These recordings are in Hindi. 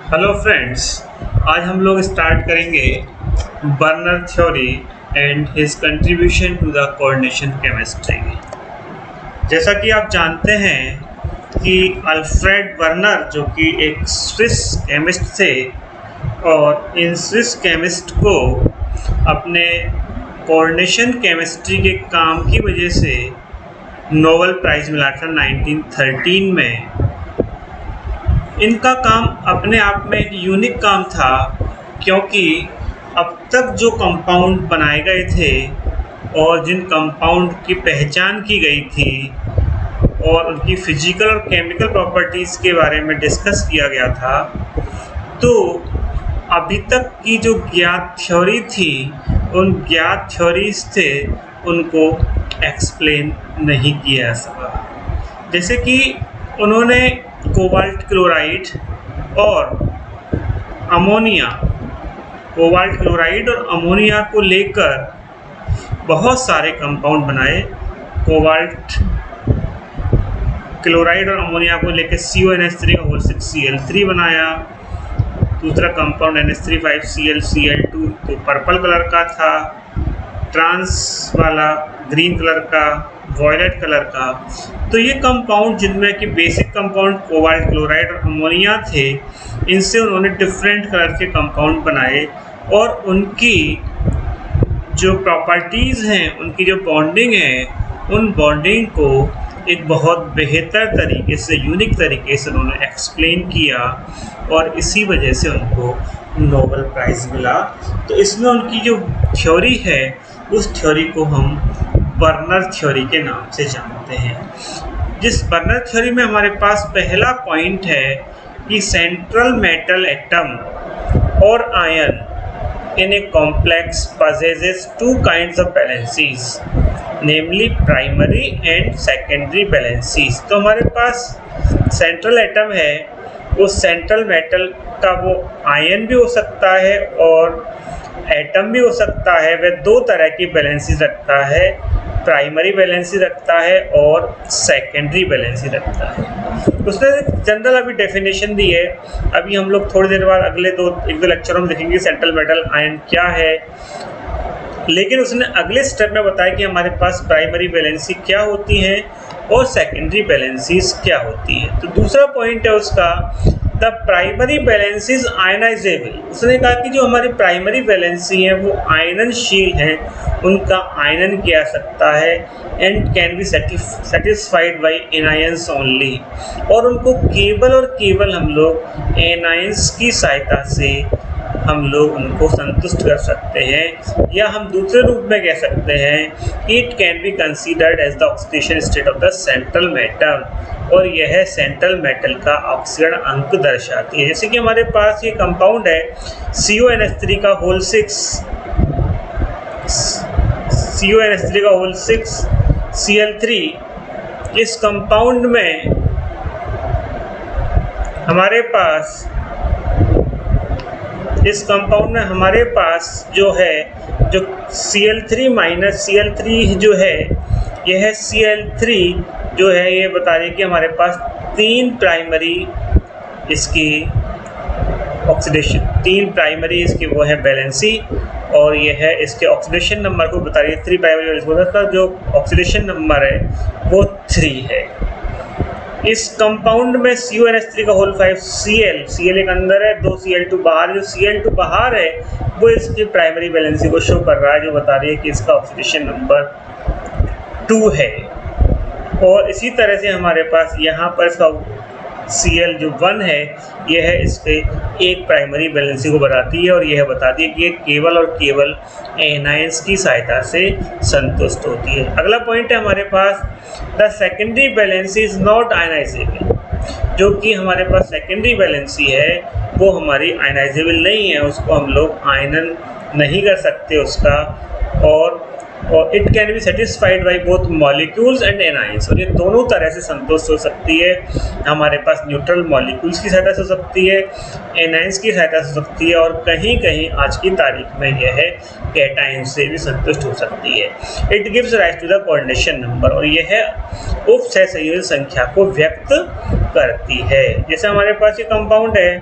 हेलो फ्रेंड्स, आज हम लोग स्टार्ट करेंगे Werner theory and his contribution to the coordination chemistry. जैसा कि आप जानते हैं कि अल्फ्रेड बर्नर जो कि एक स्विस केमिस्ट थे और इन स्विस केमिस्ट को अपने कोऑर्डिनेशन केमिस्ट्री के काम की वजह से नोबेल प्राइज़ मिला था 1913 में। इनका काम अपने आप में एक यूनिक काम था, क्योंकि अब तक जो कंपाउंड बनाए गए थे और जिन कंपाउंड की पहचान की गई थी और उनकी फिजिकल और केमिकल प्रॉपर्टीज़ के बारे में डिस्कस किया गया था, तो अभी तक की जो ज्ञात थ्योरी थी, उन ज्ञात थ्योरीज थे उनको एक्सप्लेन नहीं किया जा सका। जैसे कि उन्होंने कोबाल्ट क्लोराइड और अमोनिया को लेकर बहुत सारे कंपाउंड बनाए। कोबाल्ट क्लोराइड और अमोनिया को लेकर CONH3 का होल 6Cl3 बनाया। दूसरा कंपाउंड NH3 5Cl Cl2 तो पर्पल कलर का था, ट्रांस वाला ग्रीन कलर का, वॉयलेट कलर का। तो ये कंपाउंड जिनमें कि बेसिक कंपाउंड कोबाल्ट क्लोराइड और अमोनिया थे, इनसे उन्होंने डिफरेंट कलर के कंपाउंड बनाए और उनकी जो प्रॉपर्टीज़ हैं, उनकी जो बॉन्डिंग है, उन बॉन्डिंग को एक बहुत बेहतर तरीके से, यूनिक तरीके से उन्होंने एक्सप्लेन किया और इसी वजह से उनको नोबेल प्राइज़ मिला। तो इसमें उनकी जो थ्योरी है, उस थ्योरी को हम बर्नर थ्योरी के नाम से जानते हैं। जिस बर्नर थ्योरी में हमारे पास पहला पॉइंट है कि सेंट्रल मेटल एटम और ion in a complex possesses two kinds of valencies, namely primary and secondary valencies। तो हमारे पास सेंट्रल एटम है, उस सेंट्रल मेटल का वो आयन भी हो सकता है और एटम भी हो सकता है। वह दो तरह की वैलेंसीज रखता है, प्राइमरी वैलेंसी रखता है और सेकेंडरी वैलेंसी रखता है। उसने जनरल अभी डेफिनेशन दी है। अभी हम लोग थोड़ी देर बाद अगले एक दो लेक्चरों में देखेंगे सेंट्रल मेटल आयन क्या है, लेकिन उसने अगले स्टेप में बताया कि हमारे पास प्राइमरी वैलेंसी क्या होती है और सेकेंडरी वैलेंसीज क्या होती है। तो दूसरा पॉइंट है उसका, द प्राइमरी वैलेंसीज आयनाइजेबल। उसने कहा कि जो हमारी प्राइमरी वैलेंसी है वो आयननशील है, उनका आयनन किया जा सकता है and can be satisfied by anions only, और उनको केवल और केवल हम लोग एनायंस की सहायता से हम लोग उनको संतुष्ट कर सकते हैं। या हम दूसरे रूप में कह सकते हैं it can be considered as the oxidation state of the central metal, और यह सेंट्रल मेटल का ऑक्सीकरण अंक दर्शाती है। जैसे कि हमारे पास ये कंपाउंड है CONH3 का होल 6 Cl3। इस कंपाउंड में हमारे पास जो है, जो Cl3 जो है, यह Cl3 जो है, ये बता रही है कि हमारे पास तीन प्राइमरी इसकी वो है वैलेंसी, और यह है इसके ऑक्सीडेशन नंबर को बता रही है। 3 प्राइमरी का जो ऑक्सीडेशन नंबर है वो 3 है। इस कंपाउंड में CONH3 का होल 5 Cl एक अंदर है, 2 Cl2 बाहर। जो Cl2 बाहर है वो इसकी प्राइमरी वैलेंसी को शो कर रहा है, जो बता रही है कि इसका ऑक्सीडेशन नंबर 2 है। और इसी तरह से हमारे पास यहाँ पर इसका Cl जो 1 है, यह है इसके एक प्राइमरी वैलेंसी को बताती है, और यह बताती है कि ये केवल और केवल एनायंस की सहायता से संतुष्ट होती है। अगला पॉइंट है हमारे पास, the secondary valency is not ionizable. जो कि हमारे पास सेकेंडरी वैलेंसी है वो हमारी आयनाइजेबल नहीं है, उसको हम लोग आयनन नहीं कर सकते उसका, और और it can be satisfied by both molecules and anions, और ये दोनों तरह से संतुष्ट हो सकती है। हमारे पास न्यूट्रल मॉलिक्यूल्स की सहायता से हो सकती है, एनाइंस की सहायता से हो सकती है, और कहीं कहीं आज की तारीख में यह है कैटाइन से भी संतुष्ट हो सकती है। It gives rise to the coordination number, और यह उप सहसंयोजन संख्या को व्यक्त करती है। जैसे हमारे पास ये कंपाउंड है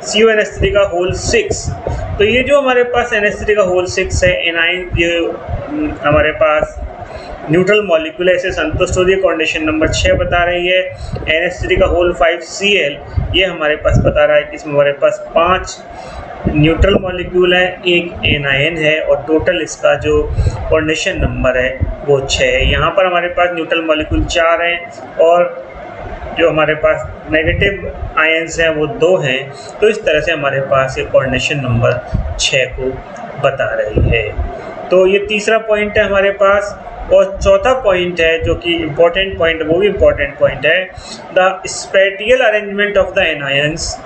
CuNH3 का होल 6, तो ये जो हमारे पास NH3 का होल 6 है, एनाइन ये हमारे पास न्यूट्रल मॉलिक्यूल है, इसे संतुष्ट हो रही है, कोऑर्डिनेशन नंबर 6 बता रही है। NH3 का होल 5 Cl ये हमारे पास बता रहा है कि इसमें हमारे पास 5 न्यूट्रल मॉलिक्यूल है, एक एनायन है, और टोटल इसका जो कोऑर्डिनेशन नंबर है वो 6 है। यहाँ पर हमारे पास न्यूट्रल मॉलिक्यूल 4 हैं और जो हमारे पास नेगेटिव आयंस हैं वो 2 हैं। तो इस तरह से हमारे पास ये कोऑर्डिनेशन नंबर 6 को बता रही है। तो ये तीसरा पॉइंट है हमारे पास, और चौथा पॉइंट है जो कि इम्पोर्टेंट पॉइंट, वो भी इम्पोर्टेंट पॉइंट है, the spatial arrangement of the anions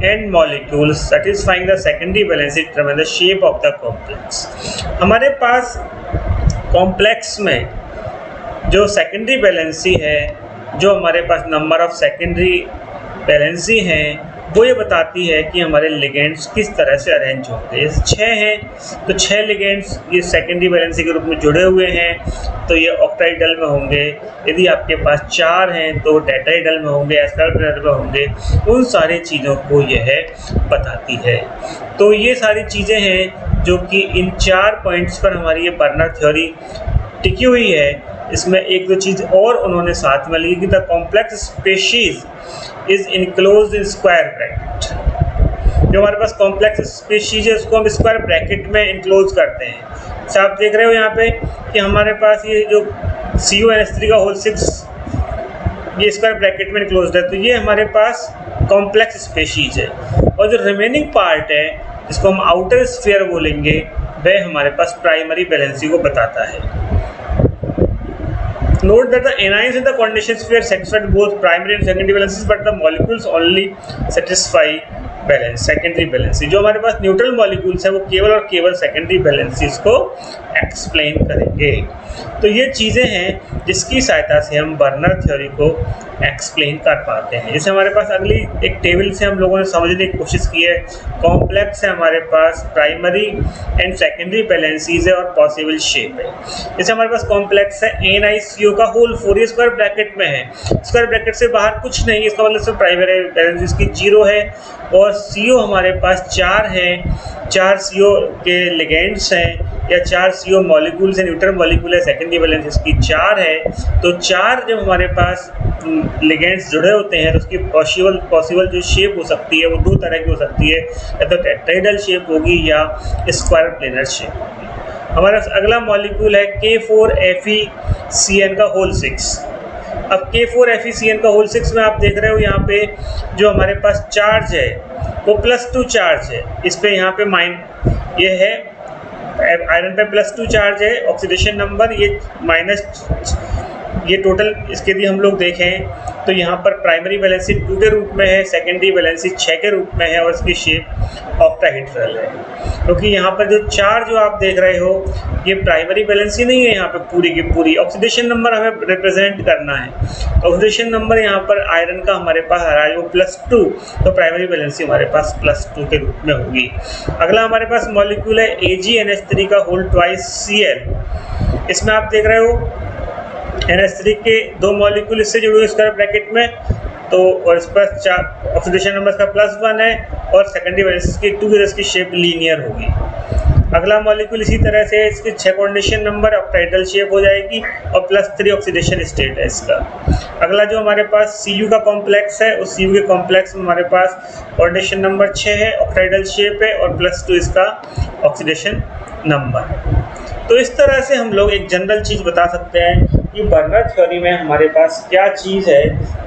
and molecules satisfying the secondary valency determine the shape of the complex। हमारे पास कॉम्प्लेक्स में जो सेकेंडरी वैलेंसी है, जो हमारे पास नंबर ऑफ सेकेंडरी वैलेंसी हैं, वो ये बताती है कि हमारे लिगेंड्स किस तरह से अरेंज होंगे। जैसे 6 हैं तो 6 लिगेंड्स ये सेकेंडरी वैलेंसी के रूप में जुड़े हुए हैं, तो ये ऑक्टाइडल में होंगे। यदि आपके पास 4 हैं तो टेट्राइडल में होंगे, एस्ट्राइडल में होंगे। उन सारी चीज़ों को यह बताती है। तो ये सारी चीज़ें हैं जो कि इन 4 पॉइंट्स पर हमारी ये बर्नर थ्योरी टिकी हुई है। इसमें एक दो चीज़ और उन्होंने साथ में लिखी कि the complex species is enclosed in square bracket. जो हमारे पास कॉम्प्लेक्स स्पेशीज है उसको हम स्क्वायर ब्रैकेट में इनक्लोज करते हैं। तो आप देख रहे हो यहाँ पे कि हमारे पास ये जो CuNH3 का होल 6 ये स्क्वायर ब्रैकेट में इनक्लोज्ड है, तो ये हमारे पास कॉम्प्लेक्स स्पेशीज है। और जो रिमेनिंग पार्ट है जिसको हम आउटर स्फीयर बोलेंगे, वह हमारे पास प्राइमरी वैलेंसी को बताता है। Note that the anions in the coordination sphere satisfy both primary and secondary valencies, but the molecules only satisfy balance secondary valency. जो हमारे पास न्यूट्रल मॉलिक्यूल्स है वो केवल और केवल सेकेंडरी वैलेंसीज को एक्सप्लेन करेंगे। तो ये चीज़ें हैं जिसकी सहायता से हम बर्नर थ्योरी को एक्सप्लेन कर पाते हैं। जैसे हमारे पास अगली एक टेबल से हम लोगों ने समझने की कोशिश की है। कॉम्प्लेक्स है हमारे पास, प्राइमरी एंड सेकेंडरी वैलेंसीज है और पॉसिबल शेप है। जैसे हमारे पास कॉम्प्लेक्स है NiCO का होल 4 स्क्वायर ब्रैकेट में है, स्क्वायर ब्रैकेट से बाहर कुछ नहीं, इसका मतलब सिर्फ प्राइमरी वैलेंसीज की 0 है। और CO हमारे पास 4 हैं, 4 CO के लिगेंड्स हैं या 4 CO मॉलिक्यूल्स हैं, न्यूट्रल मॉलिक्यूल है, सेकेंडरी वैलेंसीज की 4 है। तो 4 जब हमारे पास लिगेंड्स जुड़े होते हैं तो उसकी पॉसिबल जो शेप हो सकती है वो 2 तरह की हो सकती है, या तो टेट्राहेड्रल शेप होगी या स्क्वायर प्लेनर शेप होगी। हमारा अगला मॉलिक्यूल है K4FeCN का होल 6। अब K4FeCN का होल 6 में आप देख रहे हो यहाँ पे जो हमारे पास चार्ज है वो +2 चार्ज है। इस पे यहाँ पे ये है आयरन पे +2 चार्ज है, ऑक्सीडेशन नंबर ये टोटल इसके लिए हम लोग देखें तो यहाँ पर प्राइमरी वैलेंसी 2 के रूप में है, सेकेंडरी वैलेंसी 6 के रूप में है और इसकी शेप ऑक्टाहेड्रल है। क्योंकि यहाँ पर जो 4 जो आप देख रहे हो ये प्राइमरी वैलेंसी नहीं है, यहाँ पे पूरी की पूरी ऑक्सीडेशन नंबर हमें रिप्रेजेंट करना है। ऑक्सीडेशन नंबर यहाँ पर आयरन का हमारे पास आ रहा है वो +2, तो प्राइमरी वैलेंसी हमारे पास +2 के रूप में होगी। अगला हमारे पास मॉलिक्यूल है AgNH3 का होल 2 Cl। इसमें आप देख रहे हो NH3 के 2 मॉलिक्यूल इससे जुड़े हुए स्क्वायर ब्रैकेट में, तो और इस पर 4 ऑक्सीडेशन नंबर का +1 है और सेकेंडरी वैलेंसी की 2 इसकी शेप लीनियर होगी। अगला मॉलिक्यूल इसी तरह से इसके 6 कोऑर्डिनेशन नंबर ऑक्टाहेड्रल शेप हो जाएगी और +3 ऑक्सीडेशन स्टेट है इसका। अगला जो हमारे पास Cu का कॉम्प्लेक्स है उस Cu के कॉम्प्लेक्स में हमारे पास कोऑर्डिनेशन नंबर 6 है, ऑक्टाहेड्रल शेप है और +2 इसका ऑक्सीडेशन नंबर है। तो इस तरह से हम लोग एक जनरल चीज़ बता सकते हैं कि बर्नर थ्योरी में हमारे पास क्या चीज़ है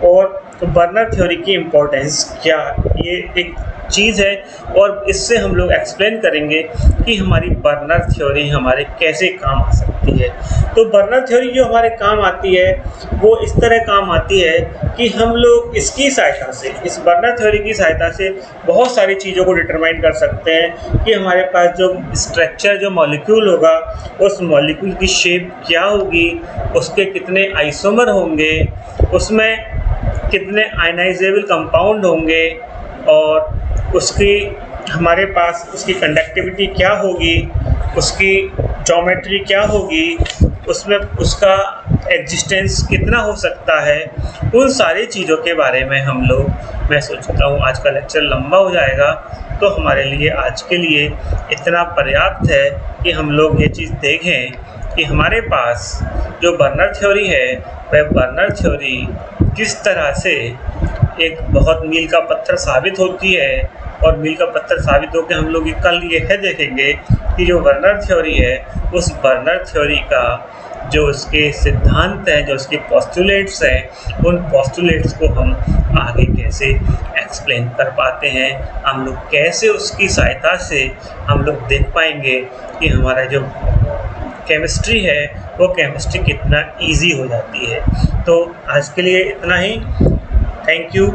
और तो बर्नर थ्योरी की इम्पोर्टेंस क्या, ये एक चीज़ है और इससे हम लोग एक्सप्लेन करेंगे कि हमारी बर्नर थ्योरी हमारे कैसे काम आ सकती है। तो बर्नर थ्योरी जो हमारे काम आती है वो इस तरह काम आती है कि हम लोग इसकी सहायता से, इस बर्नर थ्योरी की सहायता से बहुत सारी चीज़ों को डिटरमाइन कर सकते हैं कि हमारे पास जो स्ट्रक्चर, जो मॉलिक्यूल होगा, उस मॉलिक्यूल की शेप क्या होगी, उसके कितने आइसोमर होंगे, उसमें कितने आयनाइजेबल कंपाउंड होंगे और उसकी हमारे पास उसकी कंडक्टिविटी क्या होगी, उसकी ज्योमेट्री क्या होगी, उसमें उसका एग्जिस्टेंस कितना हो सकता है। उन सारी चीज़ों के बारे में हम लोग, मैं सोचता हूँ आज का लेक्चर लंबा हो जाएगा, तो हमारे लिए आज के लिए इतना पर्याप्त है कि हम लोग ये चीज़ देखें कि हमारे पास जो बर्नर थ्योरी है वह बर्नर थ्योरी किस तरह से एक बहुत मील का पत्थर साबित होती है। और मील का पत्थर साबित होकर हम लोग कल ये है देखेंगे कि जो बर्नर थ्योरी है, उस बर्नर थ्योरी का जो उसके सिद्धांत हैं, जो उसके पोस्टुलेट्स हैं, उन पोस्टुलेट्स को हम आगे कैसे एक्सप्लेन कर पाते हैं, हम लोग कैसे उसकी सहायता से हम लोग देख पाएंगे कि हमारा जो केमिस्ट्री है वो केमिस्ट्री कितना इजी हो जाती है। तो आज के लिए इतना ही। Thank you.